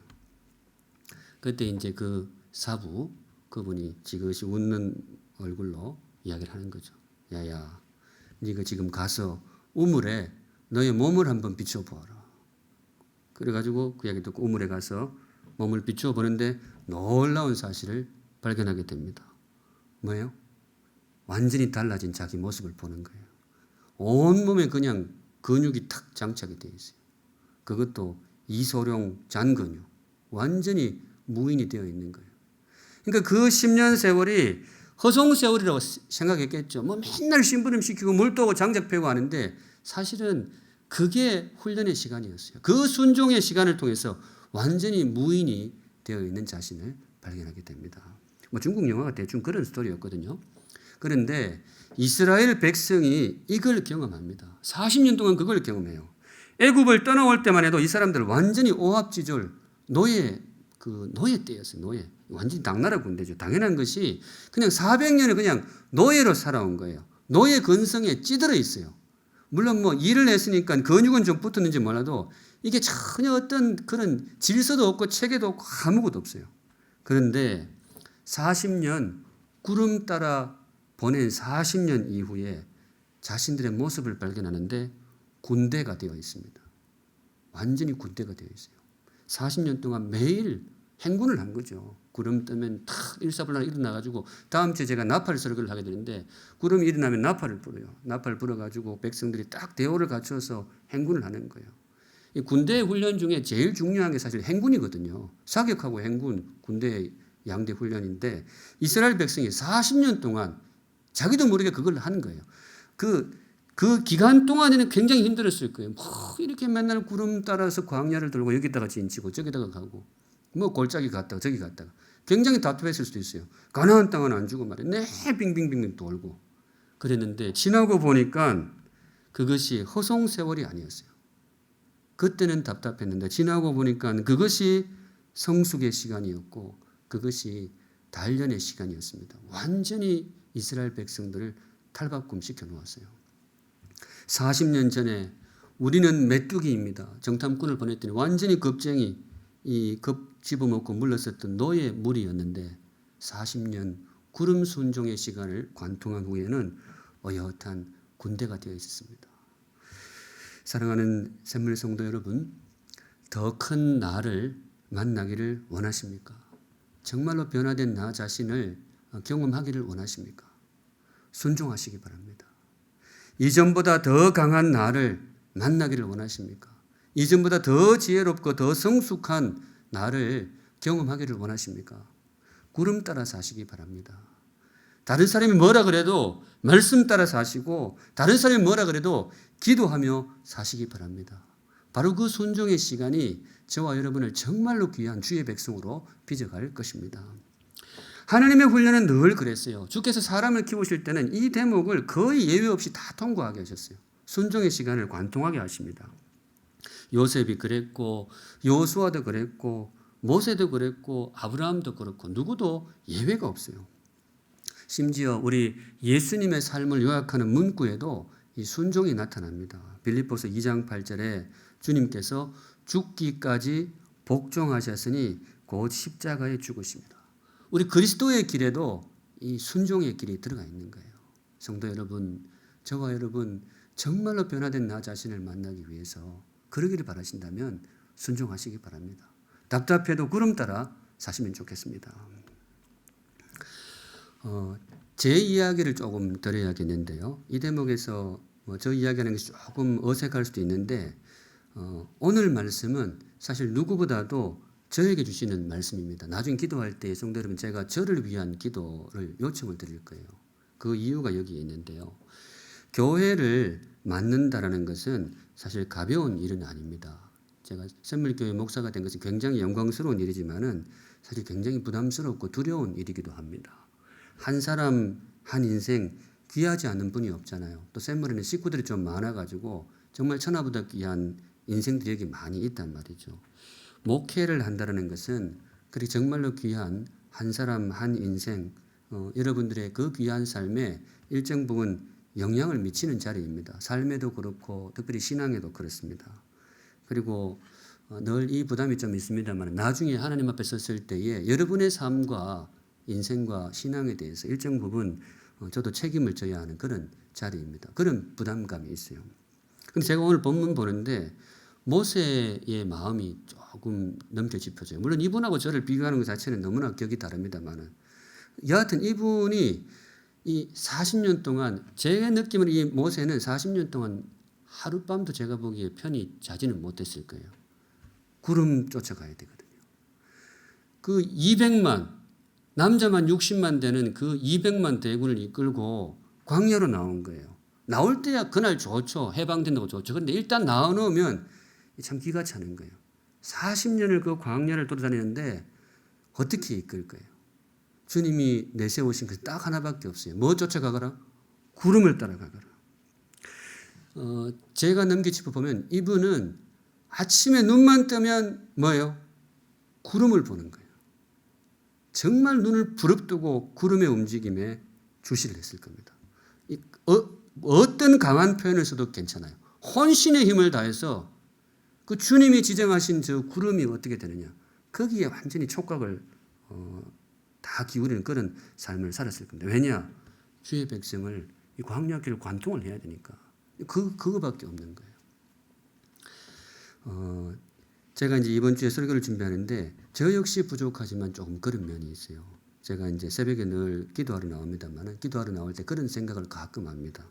그때 이제 그 사부 그분이 지그시 웃는 얼굴로 이야기를 하는 거죠. 야야, 네가 지금 가서 우물에 너의 몸을 한번 비춰보아라. 그래가지고 그 이야기 듣고 우물에 가서 몸을 비춰보는데 놀라운 사실을 발견하게 됩니다. 뭐예요? 완전히 달라진 자기 모습을 보는 거예요. 온몸에 그냥 근육이 탁 장착이 되어 있어요. 그것도 이소룡 잔근육. 완전히 무인이 되어 있는 거예요. 그러니까 그 10년 세월이 허송 세월이라고 생각했겠죠. 뭐 맨날 심부름 시키고 물도 오고 장작 패고 하는데 사실은 그게 훈련의 시간이었어요. 그 순종의 시간을 통해서 완전히 무인이 되어 있는 자신을 발견하게 됩니다. 뭐 중국 영화가 대충 그런 스토리였거든요. 그런데 이스라엘 백성이 이걸 경험합니다. 40년 동안 그걸 경험해요. 애굽을 떠나올 때만 해도 이 사람들 완전히 오합지졸 노예 때였어요. 노예. 완전히 당나라 군대죠. 당연한 것이 그냥 400년을 그냥 노예로 살아온 거예요. 노예 근성에 찌들어 있어요. 물론 뭐 일을 했으니까 근육은 좀 붙었는지 몰라도 이게 전혀 어떤 그런 질서도 없고 체계도 없고 아무것도 없어요. 그런데 40년 구름 따라 보낸 40년 이후에 자신들의 모습을 발견하는데 군대가 되어 있습니다. 완전히 군대가 되어 있어요. 40년 동안 매일 행군을 한 거죠. 구름 뜨면 탁 일사불란 일어나가지고 다음 주에 제가 나팔 설교를 하게 되는데 구름이 일어나면 나팔을 불어요. 나팔 불어가지고 백성들이 딱 대오를 갖춰서 행군을 하는 거예요. 이 군대 훈련 중에 제일 중요한 게 사실 행군이거든요. 사격하고 행군, 군대의 양대 훈련인데 이스라엘 백성이 40년 동안 자기도 모르게 그걸 하는 거예요. 그 기간 동안에는 굉장히 힘들었을 거예요. 뭐 이렇게 맨날 구름 따라서 광야를 돌고 여기다가 진치고 저기다가 가고 뭐 골짜기 갔다가 저기 갔다가 굉장히 답답했을 수도 있어요. 가나안 땅은 안 주고 말이에요. 네 빙빙빙 돌고 그랬는데 지나고 보니까 그것이 허송 세월이 아니었어요. 그때는 답답했는데 지나고 보니까 그것이 성숙의 시간이었고 그것이 단련의 시간이었습니다. 완전히 이스라엘 백성들을 탈바꿈시켜 놓았어요. 40년 전에 우리는 메뚜기입니다. 정탐꾼을 보냈더니 완전히 겁쟁이 집어먹고 물러섰던 노예 무리였는데 40년 구름 순종의 시간을 관통한 후에는 어엿한 군대가 되어 있었습니다. 사랑하는 샘물 성도 여러분, 더 큰 나를 만나기를 원하십니까? 정말로 변화된 나 자신을 경험하기를 원하십니까? 순종하시기 바랍니다. 이전보다 더 강한 나를 만나기를 원하십니까? 이전보다 더 지혜롭고 더 성숙한 나를 경험하기를 원하십니까? 구름 따라 사시기 바랍니다. 다른 사람이 뭐라 그래도 말씀 따라 사시고 다른 사람이 뭐라 그래도 기도하며 사시기 바랍니다. 바로 그 순종의 시간이 저와 여러분을 정말로 귀한 주의 백성으로 빚어갈 것입니다. 하나님의 훈련은 늘 그랬어요. 주께서 사람을 키우실 때는 이 대목을 거의 예외 없이 다 통과하게 하셨어요. 순종의 시간을 관통하게 하십니다. 요셉이 그랬고 여호수아도 그랬고 모세도 그랬고 아브라함도 그렇고 누구도 예외가 없어요. 심지어 우리 예수님의 삶을 요약하는 문구에도 이 순종이 나타납니다. 빌립보서 2장 8절에 주님께서 죽기까지 복종하셨으니 곧 십자가에 죽으십니다. 우리 그리스도의 길에도 이 순종의 길이 들어가 있는 거예요. 성도 여러분, 저와 여러분 정말로 변화된 나 자신을 만나기 위해서 그러기를 바라신다면 순종하시기 바랍니다. 답답해도 구름 따라 사시면 좋겠습니다. 제 이야기를 조금 드려야겠는데요. 이 대목에서 저 이야기하는 것이 조금 어색할 수도 있는데 오늘 말씀은 사실 누구보다도 저에게 주시는 말씀입니다. 나중에 기도할 때 성도 여러분 제가 저를 위한 기도를 요청을 드릴 거예요. 그 이유가 여기에 있는데요. 교회를 맡는다라는 것은 사실 가벼운 일은 아닙니다. 제가 샘물교회 목사가 된 것은 굉장히 영광스러운 일이지만은 사실 굉장히 부담스럽고 두려운 일이기도 합니다. 한 사람 한 인생 귀하지 않은 분이 없잖아요. 또 샘물에는 식구들이 좀 많아가지고 정말 천하보다 귀한 인생들이 여기 많이 있단 말이죠. 목회를 한다는 것은 그렇게 정말로 귀한 한 사람 한 인생 여러분들의 그 귀한 삶에 일정 부분 영향을 미치는 자리입니다. 삶에도 그렇고 특별히 신앙에도 그렇습니다. 그리고 늘 이 부담이 좀 있습니다만 나중에 하나님 앞에 섰을 때에 여러분의 삶과 인생과 신앙에 대해서 일정 부분 저도 책임을 져야 하는 그런 자리입니다. 그런 부담감이 있어요. 근데 제가 오늘 본문 보는데 모세의 마음이 조금 넘겨짚어져요. 물론 이분하고 저를 비교하는 것 자체는 너무나 격이 다릅니다만은 여하튼 이분이 이 40년 동안 제 느낌은 이 모세는 40년 동안 하룻밤도 제가 보기에 편히 자지는 못했을 거예요. 구름 쫓아가야 되거든요. 그 200만 남자만 60만 되는 그 200만 대군을 이끌고 광야로 나온 거예요. 나올 때야 그날 좋죠. 해방된다고 좋죠. 그런데 일단 나와놓으면 참 기가 차는 거예요. 40년을 그 광야를 돌아다니는데 어떻게 이끌 거예요? 주님이 내세우신 것이 딱 하나밖에 없어요. 뭐 쫓아가거라? 구름을 따라가거라. 제가 넘겨짚어 보면 이분은 아침에 눈만 뜨면 뭐예요? 구름을 보는 거예요. 정말 눈을 부릅뜨고 구름의 움직임에 주시를 했을 겁니다. 어떤 강한 표현을 써도 괜찮아요. 혼신의 힘을 다해서 그 주님이 지정하신 저 구름이 어떻게 되느냐. 거기에 완전히 촉각을 다 기울이는 그런 삶을 살았을 겁니다. 왜냐? 주의 백성을 이 광야길을 관통을 해야 되니까. 그거밖에 없는 거예요. 제가 이제 이번 주에 설교를 준비하는데 저 역시 부족하지만 조금 그런 면이 있어요. 제가 이제 새벽에 늘 기도하러 나옵니다만 기도하러 나올 때 그런 생각을 가끔 합니다.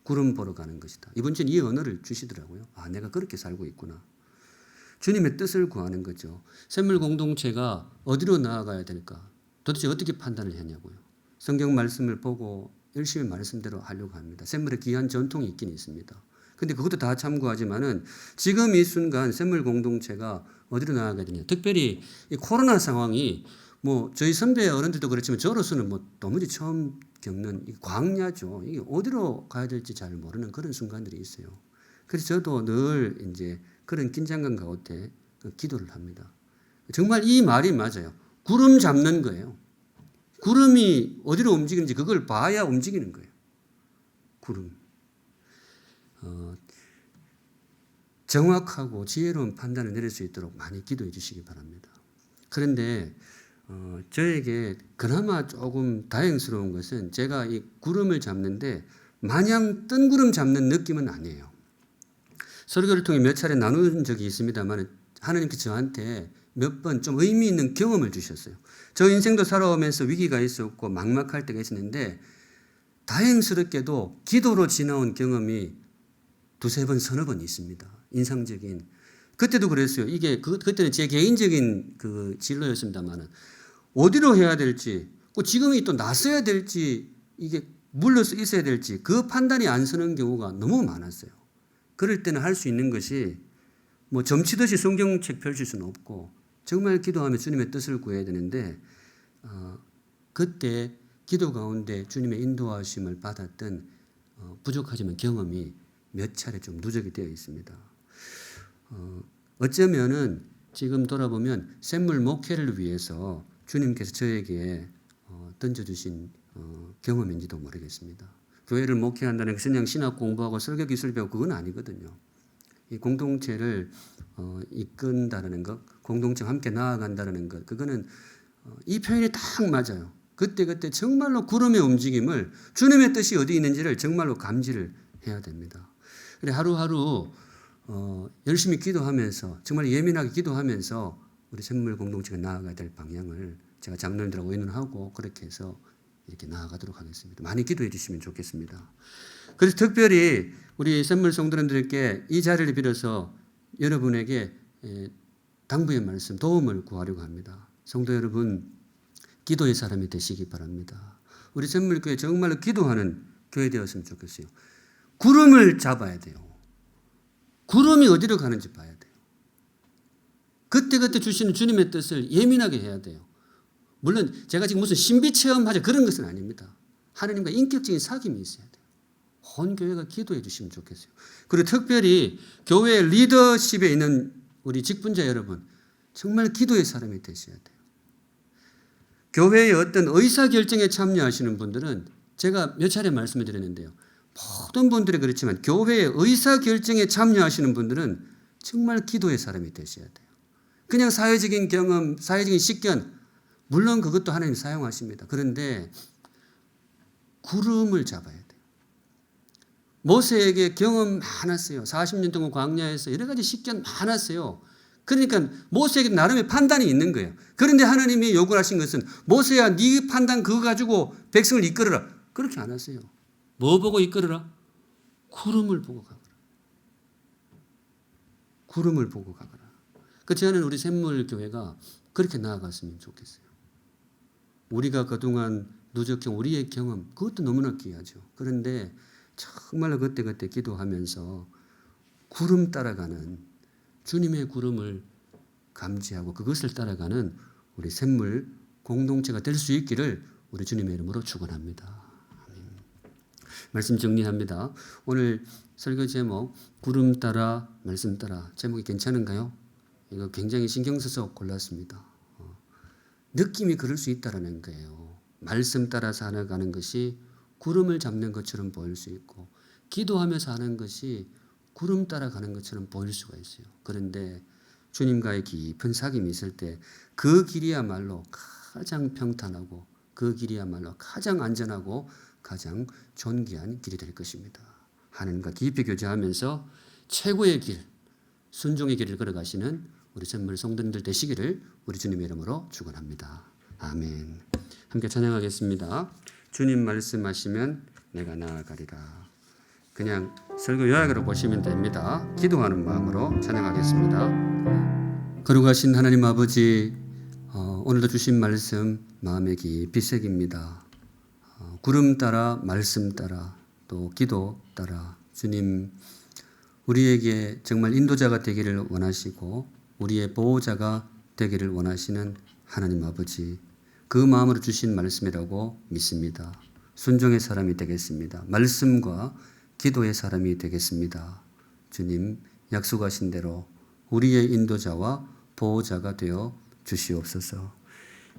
구름 보러 가는 것이다. 이번 주에 이 언어를 주시더라고요. 아, 내가 그렇게 살고 있구나. 주님의 뜻을 구하는 거죠. 샘물 공동체가 어디로 나아가야 될까? 도대체 어떻게 판단을 했냐고요. 성경 말씀을 보고 열심히 말씀대로 하려고 합니다. 샘물의 귀한 전통이 있긴 있습니다. 근데 그것도 다 참고하지만은 지금 이 순간 샘물 공동체가 어디로 나아가야 되냐. 특별히 이 코로나 상황이 뭐 저희 선배 어른들도 그렇지만 저로서는 뭐 도무지 처음 겪는 이 광야죠. 이게 어디로 가야 될지 잘 모르는 그런 순간들이 있어요. 그래서 저도 늘 이제 그런 긴장감 가운데 기도를 합니다. 정말 이 말이 맞아요. 구름 잡는 거예요. 구름이 어디로 움직이는지 그걸 봐야 움직이는 거예요. 구름. 정확하고 지혜로운 판단을 내릴 수 있도록 많이 기도해 주시기 바랍니다. 그런데 저에게 그나마 조금 다행스러운 것은 제가 이 구름을 잡는데 마냥 뜬구름 잡는 느낌은 아니에요. 설교를 통해 몇 차례 나눈 적이 있습니다만 하나님께서 저한테 몇 번 좀 의미 있는 경험을 주셨어요. 저 인생도 살아오면서 위기가 있었고 막막할 때가 있었는데 다행스럽게도 기도로 지나온 경험이 두세 번, 서너 번 있습니다. 인상적인. 그때도 그랬어요. 이게 그때는 제 개인적인 그 진로였습니다만은 어디로 해야 될지, 지금이 또 나서야 될지, 이게 물러서 있어야 될지 그 판단이 안 서는 경우가 너무 많았어요. 그럴 때는 할 수 있는 것이 뭐 점치듯이 성경책 펼칠 수는 없고 정말 기도하며 주님의 뜻을 구해야 되는데 그때 기도 가운데 주님의 인도하심을 받았던 부족하지만 경험이 몇 차례 좀 누적이 되어 있습니다. 어쩌면은 지금 돌아보면 샘물 목회를 위해서 주님께서 저에게 던져주신 경험인지도 모르겠습니다. 교회를 목회한다는 것은 그냥 신학 공부하고 설교 기술 배우고 그건 아니거든요. 이 공동체를 이끈다는 것, 공동체와 함께 나아간다는 것, 그거는 이 표현이 딱 맞아요. 그때 정말로 구름의 움직임을 주님의 뜻이 어디 있는지를 정말로 감지를 해야 됩니다. 그래 하루하루 열심히 기도하면서 정말 예민하게 기도하면서 우리 샘물 공동체가 나아가야 될 방향을 제가 장로님들하고 의논하고 그렇게 해서 이렇게 나아가도록 하겠습니다. 많이 기도해 주시면 좋겠습니다. 그래서 특별히 우리 샘물 성도님들께 이 자리를 빌어서 여러분에게 당부의 말씀, 도움을 구하려고 합니다. 성도 여러분, 기도의 사람이 되시기 바랍니다. 우리 샘물교회 정말로 기도하는 교회 되었으면 좋겠어요. 구름을 잡아야 돼요. 구름이 어디로 가는지 봐야 돼요. 그때그때 주시는 주님의 뜻을 예민하게 해야 돼요. 물론 제가 지금 무슨 신비 체험하자 그런 것은 아닙니다. 하나님과 인격적인 사귐이 있어야 돼요. 온 교회가 기도해 주시면 좋겠어요. 그리고 특별히 교회 리더십에 있는 우리 직분자 여러분, 정말 기도의 사람이 되셔야 돼요. 교회의 어떤 의사결정에 참여하시는 분들은 제가 몇 차례 말씀을 드렸는데요. 모든 분들이 그렇지만 교회의 의사결정에 참여하시는 분들은 정말 기도의 사람이 되셔야 돼요. 그냥 사회적인 경험, 사회적인 식견, 물론 그것도 하나님 사용하십니다. 그런데 구름을 잡아야 돼요. 모세에게 경험 많았어요. 40년 동안 광야에서 여러 가지 식견 많았어요. 그러니까 모세에게 나름의 판단이 있는 거예요. 그런데 하나님이 요구를 하신 것은 모세야 네 판단 그거 가지고 백성을 이끌어라. 그렇게 안 하세요. 뭐 보고 이끌어라? 구름을 보고 가거라. 구름을 보고 가거라. 저는 우리 샘물교회가 그렇게 나아갔으면 좋겠어요. 우리가 그동안 누적한 우리의 경험, 그것도 너무나 귀하죠. 그런데 정말로 그때그때 기도하면서 구름 따라가는 주님의 구름을 감지하고 그것을 따라가는 우리 샘물 공동체가 될 수 있기를 우리 주님의 이름으로 축원합니다. 아멘. 말씀 정리합니다. 오늘 설교 제목 구름 따라 말씀 따라 제목이 괜찮은가요? 이거 굉장히 신경 써서 골랐습니다. 느낌이 그럴 수 있다라는 거예요. 말씀 따라 살아가는 것이 구름을 잡는 것처럼 보일 수 있고 기도하면서 하는 것이 구름 따라가는 것처럼 보일 수가 있어요. 그런데 주님과의 깊은 사귐이 있을 때 그 길이야말로 가장 평탄하고 그 길이야말로 가장 안전하고 가장 존귀한 길이 될 것입니다. 하나님과 깊이 교제하면서 최고의 길, 순종의 길을 걸어가시는 우리 샘물 성도님들 되시기를 우리 주님의 이름으로 축원합니다. 아멘. 함께 찬양하겠습니다. 주님 말씀하시면 내가 나아가리라. 그냥 설교 요약으로 보시면 됩니다. 기도하는 마음으로 찬양하겠습니다. 거룩하신 하나님 아버지, 오늘도 주신 말씀 마음에 깊이 새깁니다. 구름 따라 말씀 따라 또 기도 따라 주님 우리에게 정말 인도자가 되기를 원하시고 우리의 보호자가 되기를 원하시는 하나님 아버지, 그 마음으로 주신 말씀이라고 믿습니다. 순종의 사람이 되겠습니다. 말씀과 기도의 사람이 되겠습니다. 주님 약속하신 대로 우리의 인도자와 보호자가 되어 주시옵소서.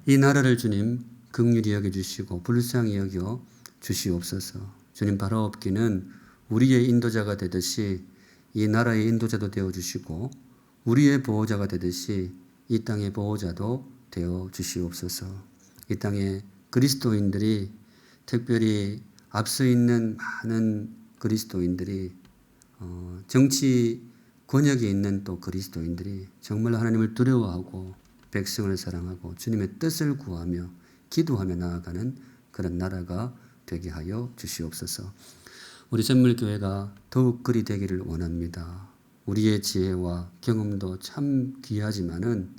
이 나라를 주님 긍휼히 여겨주시고 불쌍히 여겨 주시옵소서. 주님 바로 없기는 우리의 인도자가 되듯이 이 나라의 인도자도 되어 주시고 우리의 보호자가 되듯이 이 땅의 보호자도 되어 주시옵소서. 이 땅의 그리스도인들이 특별히 앞서 있는 많은 그리스도인들이 정치 권역에 있는 또 그리스도인들이 정말 하나님을 두려워하고 백성을 사랑하고 주님의 뜻을 구하며 기도하며 나아가는 그런 나라가 되게 하여 주시옵소서. 우리 샘물교회가 더욱 그리 되기를 원합니다. 우리의 지혜와 경험도 참 귀하지만은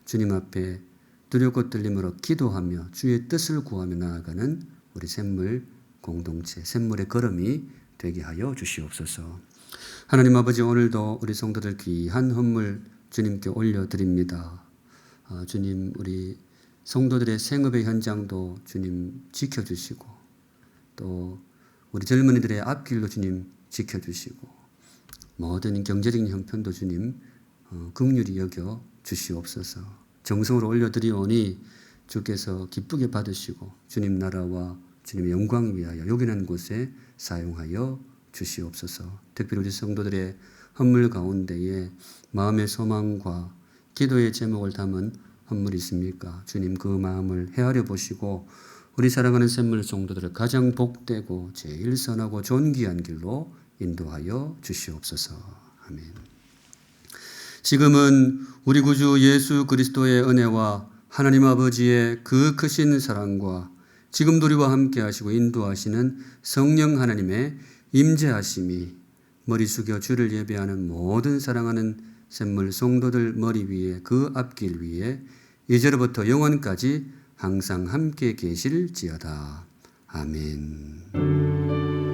주님 앞에 두렵고 떨림으로 기도하며 주의 뜻을 구하며 나아가는 우리 샘물 공동체, 샘물의 걸음이 되게 하여 주시옵소서. 하나님 아버지, 오늘도 우리 성도들 귀한 헌물 주님께 올려드립니다. 주님, 우리 성도들의 생업의 현장도 주님 지켜주시고 또 우리 젊은이들의 앞길도 주님 지켜주시고 모든 경제적인 형편도 주님 긍휼히 여겨 주시옵소서. 정성으로 올려드리오니 주께서 기쁘게 받으시고 주님 나라와 주님의 영광을 위하여 요긴한 곳에 사용하여 주시옵소서. 특별히 우리 성도들의 헌물 가운데에 마음의 소망과 기도의 제목을 담은 헌물이 있습니까? 주님 그 마음을 헤아려 보시고 우리 사랑하는 샘물 성도들을 가장 복되고 제일 선하고 존귀한 길로 인도하여 주시옵소서. 아멘. 지금은 우리 구주 예수 그리스도의 은혜와 하나님 아버지의 그 크신 사랑과 지금도 우리와 함께 하시고 인도하시는 성령 하나님의 임재하심이 머리 숙여 주를 예배하는 모든 사랑하는 샘물 성도들 머리 위에 그 앞길 위에 이제로부터 영원까지 항상 함께 계실지어다. 아멘.